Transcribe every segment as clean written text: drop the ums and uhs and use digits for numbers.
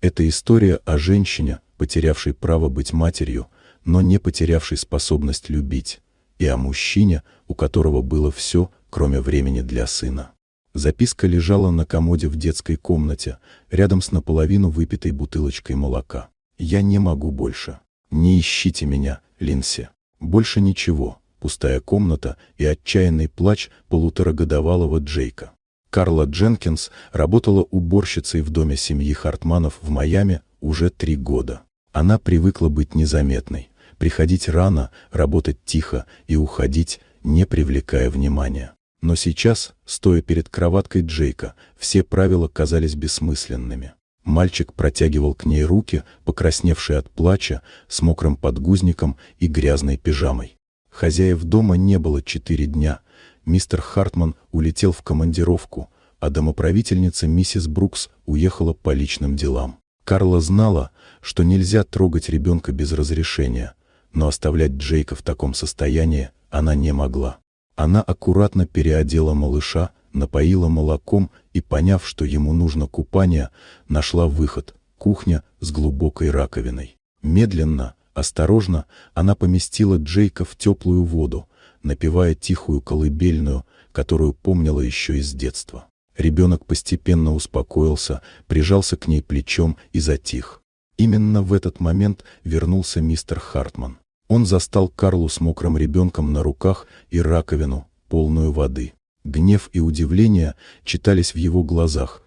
Это история о женщине, потерявшей право быть матерью, но не потерявшей способность любить, и о мужчине, у которого было все, кроме времени для сына. Записка лежала на комоде в детской комнате, рядом с наполовину выпитой бутылочкой молока. «Я не могу больше. Не ищите меня, Линдси. Больше ничего». Пустая комната и отчаянный плач полуторагодовалого Джейка. Карла Дженкинс работала уборщицей в доме семьи Хартманов в Майами уже 3 года. Она привыкла быть незаметной, приходить рано, работать тихо и уходить, не привлекая внимания. Но сейчас, стоя перед кроваткой Джейка, все правила казались бессмысленными. Мальчик протягивал к ней руки, покрасневшие от плача, с мокрым подгузником и грязной пижамой. Хозяев дома не было 4 дня. Мистер Хартман улетел в командировку, а домоправительница миссис Брукс уехала по личным делам. Карла знала, что нельзя трогать ребенка без разрешения, но оставлять Джейка в таком состоянии она не могла. Она аккуратно переодела малыша, напоила молоком и, поняв, что ему нужно купание, нашла выход — кухня с глубокой раковиной. Медленно, осторожно она поместила Джейка в теплую воду, напевая тихую колыбельную, которую помнила еще из детства. Ребенок постепенно успокоился, прижался к ней плечом и затих. Именно в этот момент вернулся мистер Хартман. Он застал Карлу с мокрым ребенком на руках и раковину, полную воды. Гнев и удивление читались в его глазах,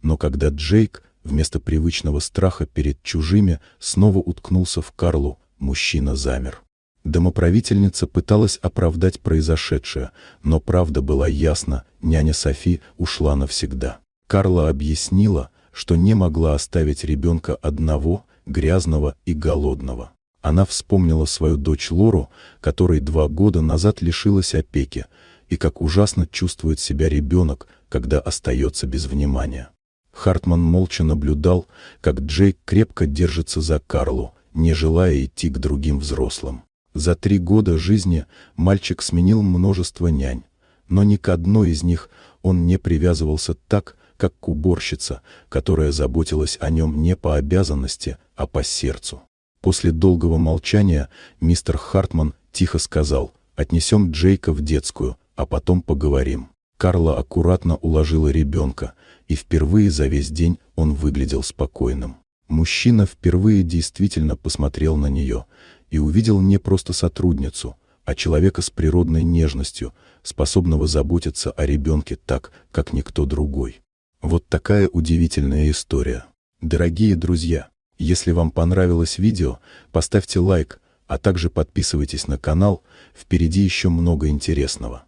но когда Джейк, вместо привычного страха перед чужими, снова уткнулся в Карлу, мужчина замер. Домоправительница пыталась оправдать произошедшее, но правда была ясна: няня Софи ушла навсегда. Карла объяснила, что не могла оставить ребенка одного, грязного и голодного. Она вспомнила свою дочь Лору, которой 2 года назад лишилась опеки, и как ужасно чувствует себя ребенок, когда остается без внимания. Хартман молча наблюдал, как Джейк крепко держится за Карлу, не желая идти к другим взрослым. За 3 года жизни мальчик сменил множество нянь, но ни к одной из них он не привязывался так, как к уборщице, которая заботилась о нем не по обязанности, а по сердцу. После долгого молчания мистер Хартман тихо сказал: «Отнесем Джейка в детскую, а потом поговорим». Карла аккуратно уложила ребенка, и впервые за весь день он выглядел спокойным. Мужчина впервые действительно посмотрел на нее и увидел не просто сотрудницу, а человека с природной нежностью, способного заботиться о ребенке так, как никто другой. Вот такая удивительная история. Дорогие друзья, если вам понравилось видео, поставьте лайк, а также подписывайтесь на канал, впереди еще много интересного.